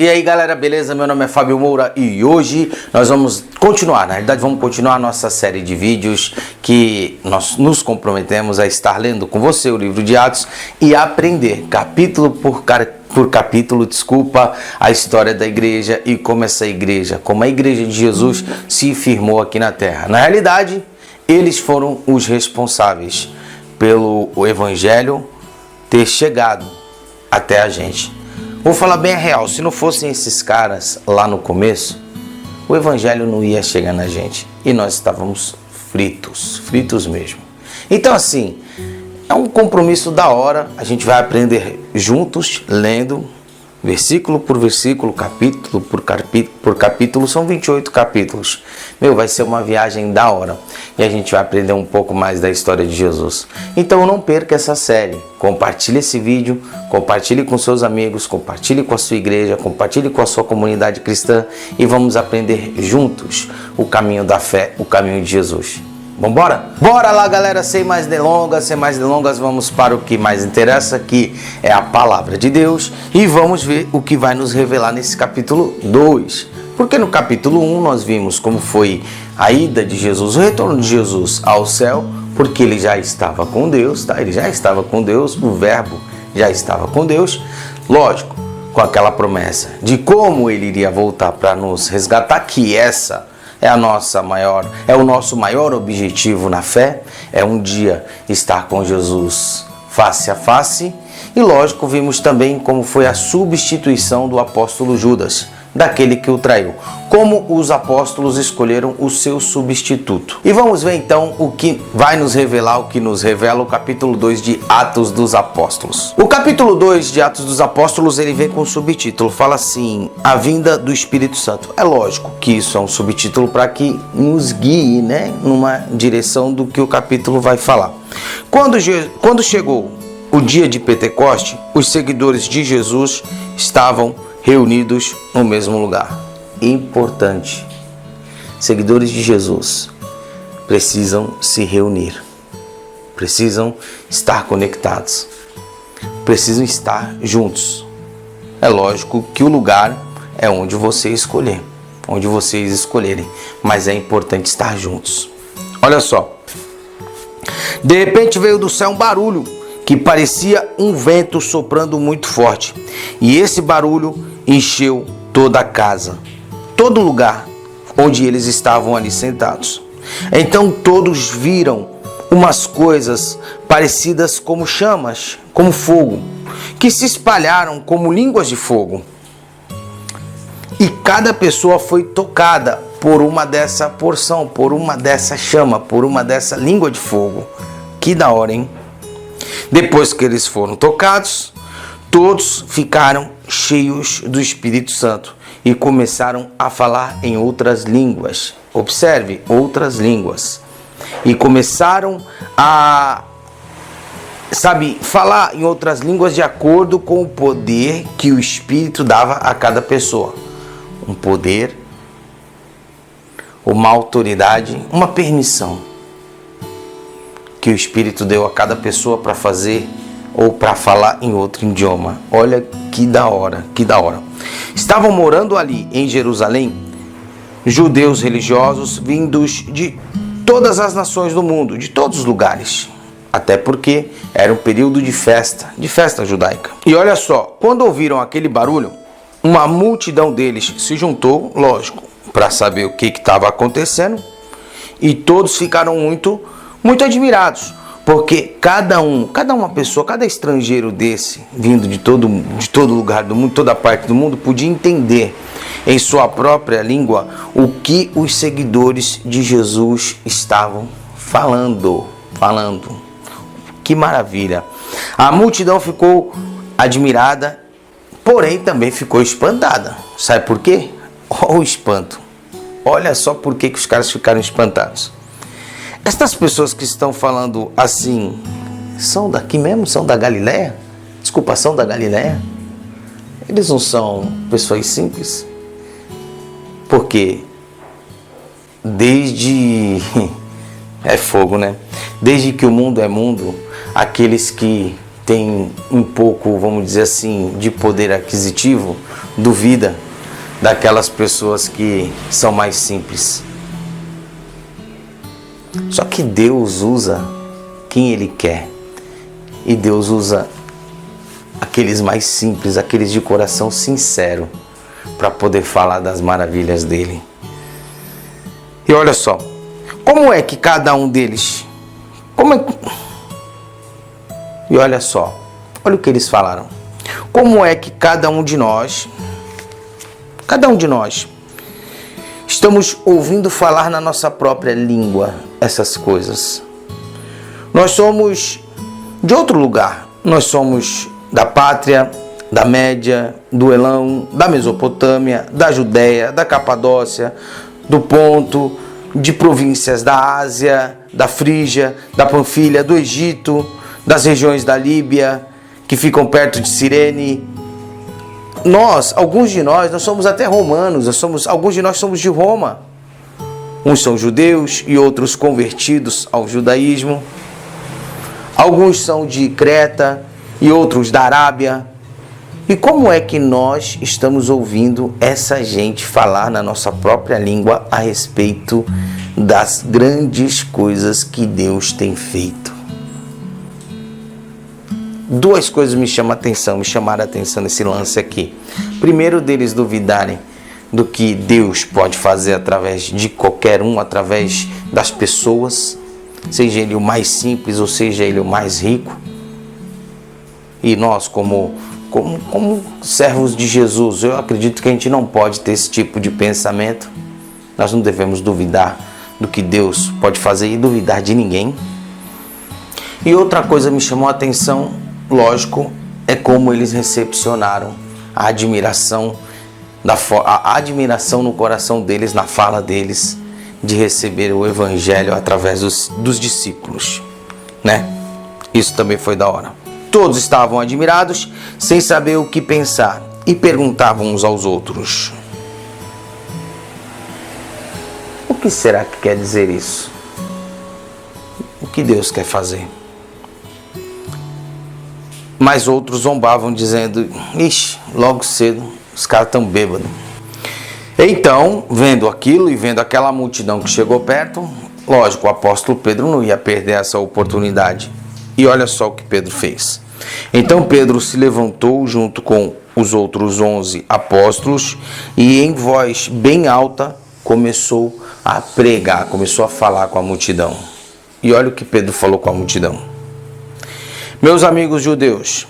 E aí galera, beleza? Meu nome é Fábio Moura e hoje nós vamos continuar, na realidade vamos continuar a nossa série de vídeos que nós nos comprometemos a estar lendo com você o livro de Atos e aprender capítulo por capítulo, a história da igreja e como essa igreja, como a igreja de Jesus se firmou aqui na terra. Na realidade, eles foram os responsáveis pelo evangelho ter chegado até a gente. Vou falar bem a real, se não fossem esses caras lá no começo, o evangelho não ia chegar na gente e nós estávamos fritos mesmo. Então assim, é um compromisso da hora, a gente vai aprender juntos, lendo, versículo por versículo, capítulo por capítulo, são 28 capítulos. Vai ser uma viagem da hora e a gente vai aprender um pouco mais da história de Jesus. Então não perca essa série, compartilhe esse vídeo, compartilhe com seus amigos, compartilhe com a sua igreja, compartilhe com a sua comunidade cristã e vamos aprender juntos o caminho da fé, o caminho de Jesus. Vambora? Bora lá, galera, sem mais delongas, vamos para o que mais interessa, que é a palavra de Deus, e vamos ver o que vai nos revelar nesse capítulo 2. Porque no capítulo 1 nós vimos como foi a ida de Jesus, o retorno de Jesus ao céu, porque ele já estava com Deus, tá? Ele já estava com Deus, o verbo já estava com Deus, lógico, com aquela promessa de como ele iria voltar para nos resgatar, que essa é o nosso maior objetivo na fé, é um dia estar com Jesus face a face. E lógico, vimos também como foi a substituição do apóstolo Judas, daquele que o traiu, como os apóstolos escolheram o seu substituto. E vamos ver então o que vai nos revelar, o que nos revela o capítulo 2 de Atos dos Apóstolos. O capítulo 2 de Atos dos Apóstolos, ele vem com um subtítulo, fala assim, a vinda do Espírito Santo. É lógico que isso é um subtítulo para que nos guie, numa direção do que o capítulo vai falar. Quando chegou o dia de Pentecoste, os seguidores de Jesus estavam reunidos no mesmo lugar. Importante. Seguidores de Jesus precisam se reunir. Precisam estar conectados. Precisam estar juntos. É lógico que o lugar é onde você escolher, onde vocês escolherem, mas é importante estar juntos. Olha só. De repente veio do céu um barulho que parecia um vento soprando muito forte. E esse barulho encheu toda a casa, todo lugar onde eles estavam ali sentados. Então todos viram umas coisas parecidas como chamas, como fogo, que se espalharam como línguas de fogo. E cada pessoa foi tocada por uma dessa porção, por uma dessa chama, por uma dessa língua de fogo. Que da hora, hein? Depois que eles foram tocados, todos ficaram cheios do Espírito Santo e começaram a falar em outras línguas. Observe, outras línguas. E começaram a, falar em outras línguas de acordo com o poder que o Espírito dava a cada pessoa. Um poder, uma autoridade, uma permissão que o Espírito deu a cada pessoa para fazer ou para falar em outro idioma. Olha que da hora, que da hora. Estavam morando ali em Jerusalém judeus religiosos vindos de todas as nações do mundo, de todos os lugares. Até porque era um período de festa judaica. E olha só, quando ouviram aquele barulho, uma multidão deles se juntou, lógico, para saber o que estava acontecendo, e todos ficaram muito admirados. Porque cada pessoa, cada estrangeiro desse, vindo de todo lugar do mundo, toda parte do mundo, podia entender em sua própria língua o que os seguidores de Jesus estavam falando. Que maravilha! A multidão ficou admirada, porém também ficou espantada. Sabe por quê? Olha o espanto. Olha só por que os caras ficaram espantados. Estas pessoas que estão falando assim, são daqui mesmo? São da Galileia? Desculpa, são da Galileia? Eles não são pessoas simples? Porque desde... é fogo, né? Desde que o mundo é mundo, aqueles que tem um pouco, vamos dizer assim, de poder aquisitivo, duvida daquelas pessoas que são mais simples. Só que Deus usa quem Ele quer. E Deus usa aqueles mais simples, aqueles de coração sincero, para poder falar das maravilhas dele. E olha só, como é que cada um deles... E olha só, olha o que eles falaram. Como é que cada um de nós, estamos ouvindo falar na nossa própria língua essas coisas? Nós somos de outro lugar. Nós somos da Pátria, da Média, do Elão, da Mesopotâmia, da Judéia, da Capadócia, do Ponto, de províncias da Ásia, da Frígia, da Panfilha, do Egito, das regiões da Líbia, que ficam perto de Cirene. Alguns de nós somos até romanos, alguns de nós somos de Roma. Uns são judeus e outros convertidos ao judaísmo. Alguns são de Creta e outros da Arábia. E como é que nós estamos ouvindo essa gente falar na nossa própria língua a respeito das grandes coisas que Deus tem feito? Duas coisas me chamaram a atenção nesse lance aqui. Primeiro, deles duvidarem do que Deus pode fazer através de qualquer um, através das pessoas, seja ele o mais simples ou seja ele o mais rico. E nós, como servos de Jesus, eu acredito que a gente não pode ter esse tipo de pensamento. Nós não devemos duvidar do que Deus pode fazer e duvidar de ninguém. E outra coisa me chamou a atenção, lógico, é como eles recepcionaram a admiração no coração deles, na fala deles, de receber o evangelho através dos discípulos, né? Isso também foi da hora. Todos estavam admirados, sem saber o que pensar, e perguntavam uns aos outros: o que será que quer dizer isso? O que Deus quer fazer? Mas outros zombavam, dizendo: ixi, logo cedo, os caras estão bêbados. Então, vendo aquilo e vendo aquela multidão que chegou perto, lógico, o apóstolo Pedro não ia perder essa oportunidade. E olha só o que Pedro fez. Então Pedro se levantou junto com os outros 11 apóstolos e em voz bem alta começou a pregar, começou a falar com a multidão. E olha o que Pedro falou com a multidão: meus amigos judeus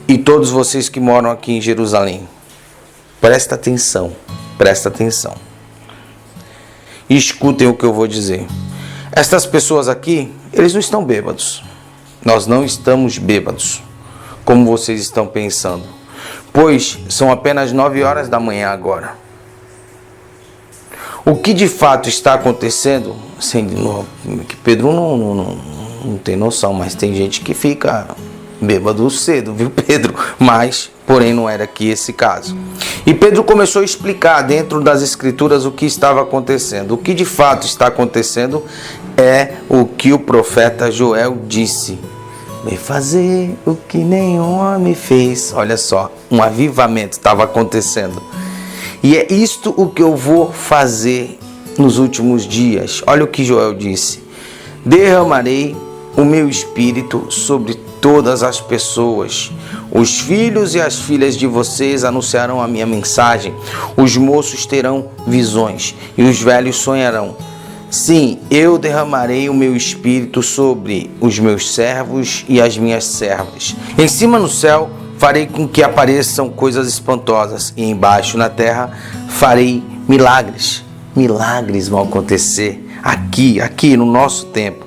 e todos vocês que moram aqui em Jerusalém, presta atenção e escutem o que eu vou dizer. Estas pessoas aqui, eles não estão bêbados. Nós não estamos bêbados, como vocês estão pensando, pois são apenas 9 horas da manhã agora. O que de fato está acontecendo, que Pedro não tem noção, mas tem gente que fica bêbado cedo, viu, Pedro? Mas, porém, não era aqui esse caso. E Pedro começou a explicar dentro das escrituras o que estava acontecendo. O que de fato está acontecendo é o que o profeta Joel disse: vem fazer o que nenhum homem fez. Olha só, um avivamento estava acontecendo. E é isto o que eu vou fazer nos últimos dias. Olha o que Joel disse: derramarei o meu espírito sobre todas as pessoas. Os filhos e as filhas de vocês anunciarão a minha mensagem. Os moços terão visões e os velhos sonharão. Sim, eu derramarei o meu espírito sobre os meus servos e as minhas servas. Em cima no céu farei com que apareçam coisas espantosas, e embaixo na terra farei milagres. Milagres vão acontecer aqui no nosso tempo.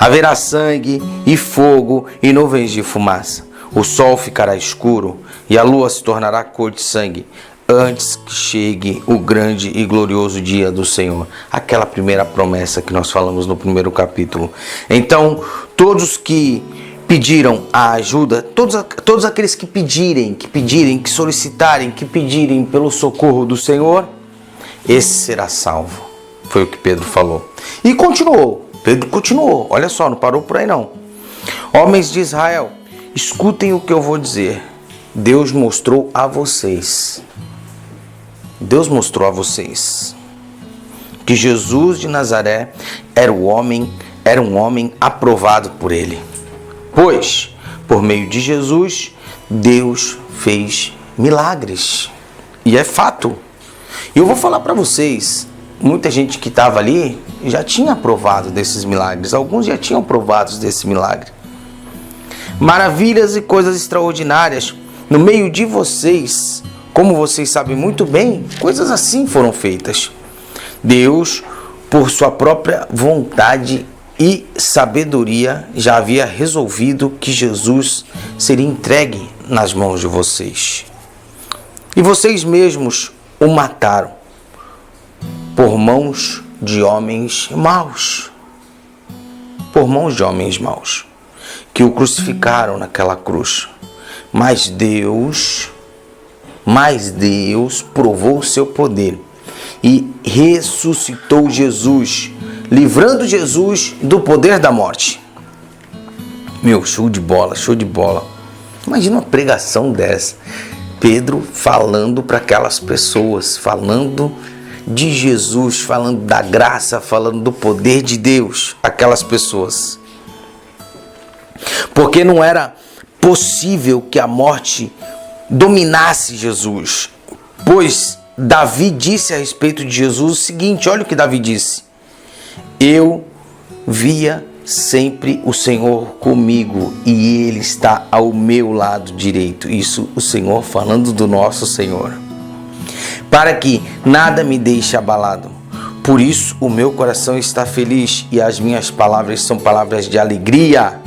Haverá sangue e fogo e nuvens de fumaça. O sol ficará escuro e a lua se tornará cor de sangue, antes que chegue o grande e glorioso dia do Senhor. Aquela primeira promessa que nós falamos no primeiro capítulo. Então, todos que pediram a ajuda, todos aqueles que pedirem, que solicitarem, que pedirem pelo socorro do Senhor, esse será salvo. Foi o que Pedro falou. E continuou. Pedro continuou. Olha só, não parou por aí não. Homens de Israel, escutem o que eu vou dizer. Deus mostrou a vocês que Jesus de Nazaré era um homem aprovado por ele. Pois, por meio de Jesus, Deus fez milagres. E é fato. E eu vou falar para vocês, muita gente que estava ali já tinha provado desses milagres. Alguns já tinham provado desse milagre. Maravilhas e coisas extraordinárias no meio de vocês. Como vocês sabem muito bem, coisas assim foram feitas. Deus, por sua própria vontade e sabedoria, já havia resolvido que Jesus seria entregue nas mãos de vocês. E vocês mesmos o mataram por mãos de homens maus. Por mãos de homens maus, que o crucificaram naquela cruz. Mas Deus provou o seu poder e ressuscitou Jesus, livrando Jesus do poder da morte. Meu, show de bola, show de bola. Imagina uma pregação dessa. Pedro falando para aquelas pessoas, falando de Jesus, falando da graça, falando do poder de Deus, aquelas pessoas. Porque não era possível que a morte dominasse Jesus. Pois Davi disse a respeito de Jesus o seguinte, olha o que Davi disse. Eu via sempre o Senhor comigo e Ele está ao meu lado direito. Isso o Senhor falando do nosso Senhor. Para que nada me deixe abalado. Por isso o meu coração está feliz e as minhas palavras são palavras de alegria.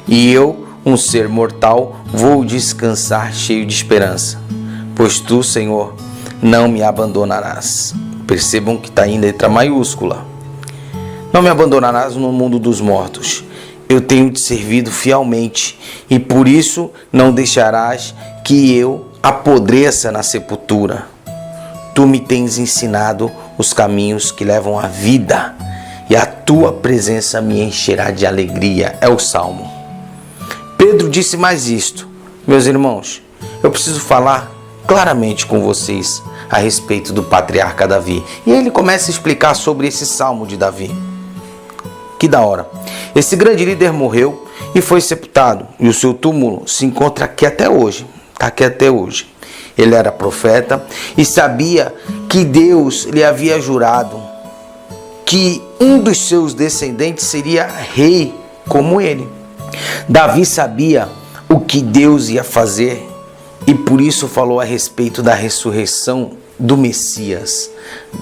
E eu, um ser mortal, vou descansar cheio de esperança. Pois tu, Senhor, não me abandonarás. Percebam que está em letra maiúscula. Não me abandonarás no mundo dos mortos. Eu tenho te servido fielmente e por isso não deixarás que eu apodreça na sepultura. Tu me tens ensinado os caminhos que levam à vida e a tua presença me encherá de alegria. É o Salmo. Pedro disse mais isto. Meus irmãos, eu preciso falar claramente com vocês a respeito do patriarca Davi. E ele começa a explicar sobre esse Salmo de Davi. Que da hora. Esse grande líder morreu e foi sepultado. E o seu túmulo se encontra aqui até hoje. Está aqui até hoje. Ele era profeta e sabia que Deus lhe havia jurado que um dos seus descendentes seria rei como ele. Davi sabia o que Deus ia fazer e por isso falou a respeito da ressurreição do Messias.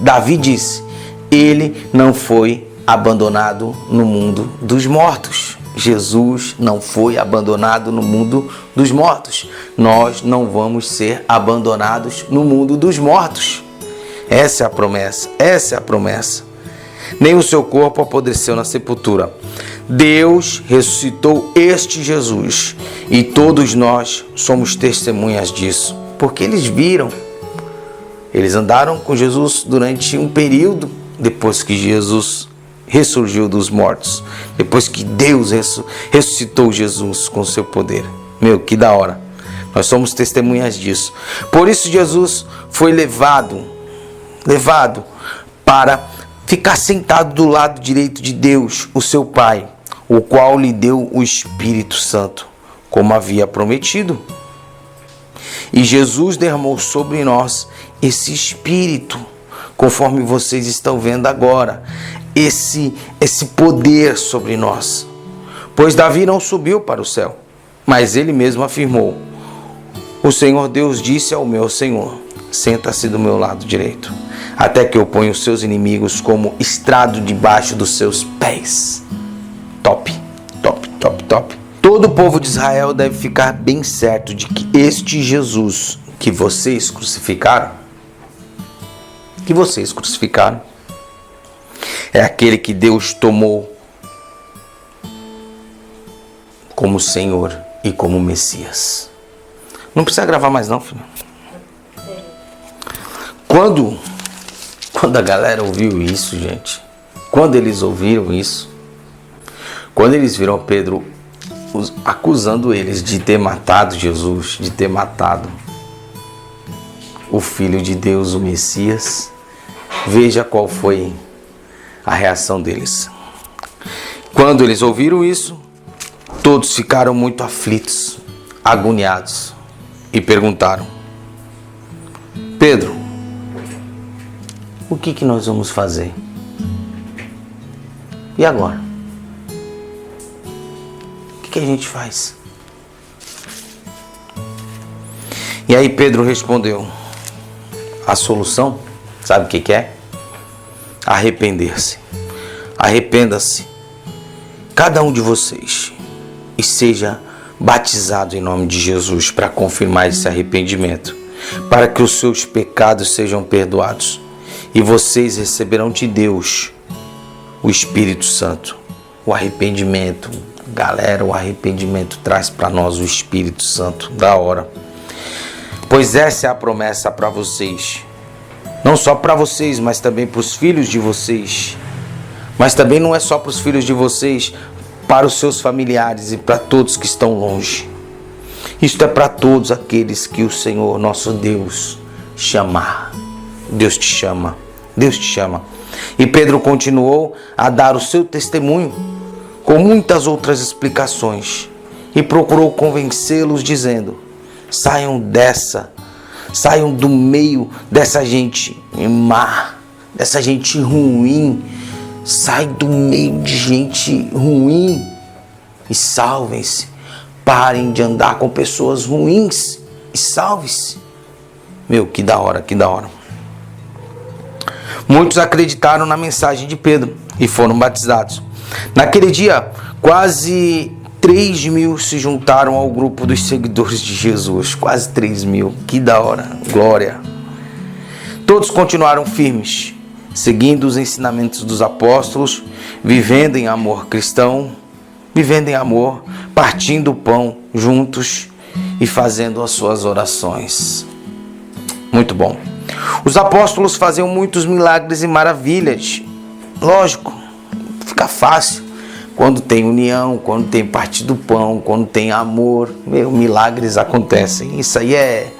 Davi disse, ele não foi abandonado no mundo dos mortos. Jesus não foi abandonado no mundo dos mortos. Nós não vamos ser abandonados no mundo dos mortos. Essa é a promessa, essa é a promessa. Nem o seu corpo apodreceu na sepultura. Deus ressuscitou este Jesus e todos nós somos testemunhas disso, porque eles viram. Eles andaram com Jesus durante um período depois que Jesus ressurgiu dos mortos, depois que Deus ressuscitou Jesus com seu poder. Meu, que da hora. Nós somos testemunhas disso. Por isso Jesus foi levado para ficar sentado do lado direito de Deus, o seu Pai, o qual lhe deu o Espírito Santo, como havia prometido. E Jesus derramou sobre nós esse Espírito, conforme vocês estão vendo agora, esse poder sobre nós. Pois Davi não subiu para o céu, mas ele mesmo afirmou, o Senhor Deus disse ao meu Senhor, senta-se do meu lado direito, até que eu ponha os seus inimigos como estrado debaixo dos seus pés. Top, top, top, top. Todo o povo de Israel deve ficar bem certo de que este Jesus que vocês crucificaram, é aquele que Deus tomou como Senhor e como Messias. Não precisa gravar mais não, filho. Quando a galera ouviu isso, gente, quando eles ouviram isso, quando eles viram Pedro acusando eles de ter matado Jesus, de ter matado o Filho de Deus, o Messias. Veja qual foi a reação deles. Quando eles ouviram isso, todos ficaram muito aflitos, agoniados e perguntaram: Pedro, o que nós vamos fazer? E agora? O que a gente faz? E aí Pedro respondeu: a solução, sabe o que é? Arrepender-se. Arrependa-se, cada um de vocês, e seja batizado em nome de Jesus para confirmar esse arrependimento, para que os seus pecados sejam perdoados, e vocês receberão de Deus o Espírito Santo. O arrependimento, galera, o arrependimento traz para nós o Espírito Santo, da hora. Pois essa é a promessa para vocês, não só para vocês, mas também para os filhos de vocês. Mas também não é só para os filhos de vocês, para os seus familiares e para todos que estão longe. Isto é para todos aqueles que o Senhor, nosso Deus, chamar. Deus te chama, Deus te chama. E Pedro continuou a dar o seu testemunho com muitas outras explicações e procurou convencê-los dizendo: saiam do meio dessa gente má, dessa gente ruim. Sai do meio de gente ruim e salvem-se. Parem de andar com pessoas ruins e salve-se. Meu, que da hora, que da hora. Muitos acreditaram na mensagem de Pedro e foram batizados. Naquele dia, quase 3.000 se juntaram ao grupo dos seguidores de Jesus. Quase 3.000, que da hora, glória. Todos continuaram firmes, seguindo os ensinamentos dos apóstolos, vivendo em amor cristão, vivendo em amor, partindo o pão juntos e fazendo as suas orações. Muito bom. Os apóstolos faziam muitos milagres e maravilhas. Lógico, fica fácil quando tem união, quando tem partir do pão, quando tem amor. Milagres acontecem. Isso aí é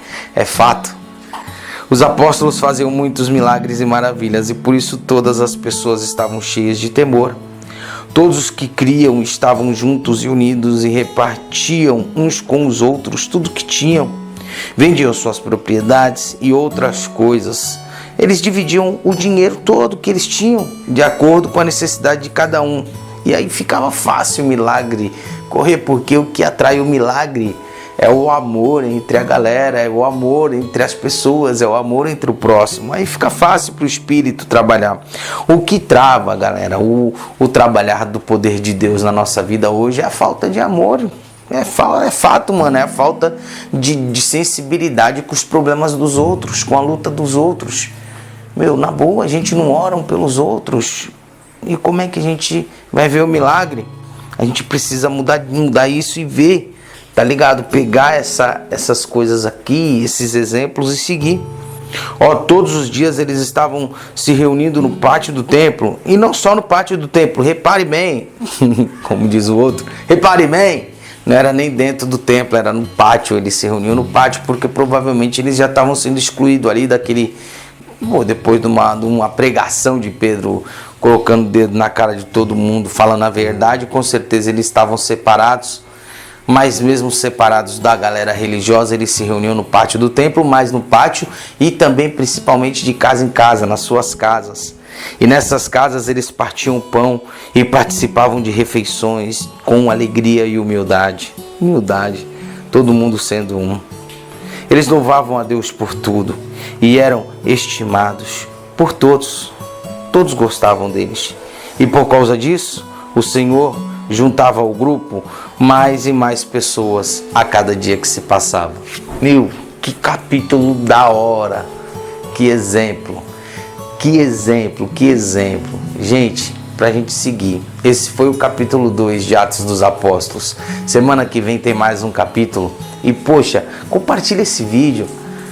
fato. Os apóstolos faziam muitos milagres e maravilhas, e por isso todas as pessoas estavam cheias de temor. Todos os que criam estavam juntos e unidos e repartiam uns com os outros tudo que tinham. Vendiam suas propriedades e outras coisas. Eles dividiam o dinheiro todo que eles tinham, de acordo com a necessidade de cada um. E aí ficava fácil o milagre correr, porque o que atrai o milagre é o amor entre a galera, é o amor entre as pessoas, é o amor entre o próximo. Aí fica fácil para o Espírito trabalhar. O que trava, galera, o trabalhar do poder de Deus na nossa vida hoje é a falta de amor. É fato, mano, é a falta de sensibilidade com os problemas dos outros, com a luta dos outros. Na boa, a gente não ora pelos outros. E como é que a gente vai ver o milagre? A gente precisa mudar isso e ver. Tá ligado? Pegar essas coisas aqui, esses exemplos e seguir. Todos os dias eles estavam se reunindo no pátio do templo. E não só no pátio do templo. Repare bem. Como diz o outro. Repare bem. Não era nem dentro do templo, era no pátio. Eles se reuniam no pátio porque provavelmente eles já estavam sendo excluídos ali daquele... depois de uma pregação de Pedro, colocando o dedo na cara de todo mundo, falando a verdade, com certeza eles estavam separados. Mas mesmo separados da galera religiosa, eles se reuniam no pátio do templo, mas no pátio e também principalmente de casa em casa, nas suas casas. E nessas casas eles partiam pão e participavam de refeições com alegria e humildade. Humildade, todo mundo sendo um. Eles louvavam a Deus por tudo e eram estimados por todos. Todos gostavam deles. E por causa disso, o Senhor juntava ao grupo mais e mais pessoas a cada dia que se passava. Que capítulo da hora! Que exemplo! Que exemplo! Que exemplo! Gente, pra gente seguir. Esse foi o capítulo 2 de Atos dos Apóstolos. Semana que vem tem mais um capítulo. E poxa, compartilha esse vídeo,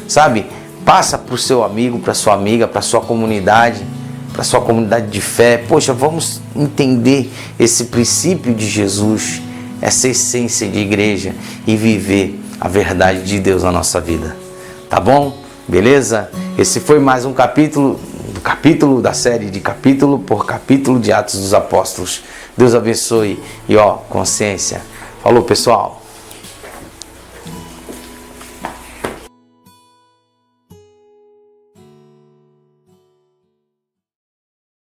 sabe? Passa pro seu amigo, pra sua amiga, pra sua comunidade, para sua comunidade de fé. Poxa, vamos entender esse princípio de Jesus, essa essência de igreja e viver a verdade de Deus na nossa vida. Tá bom? Beleza? Esse foi mais um capítulo da série de capítulo por capítulo de Atos dos Apóstolos. Deus abençoe e consciência. Falou, pessoal.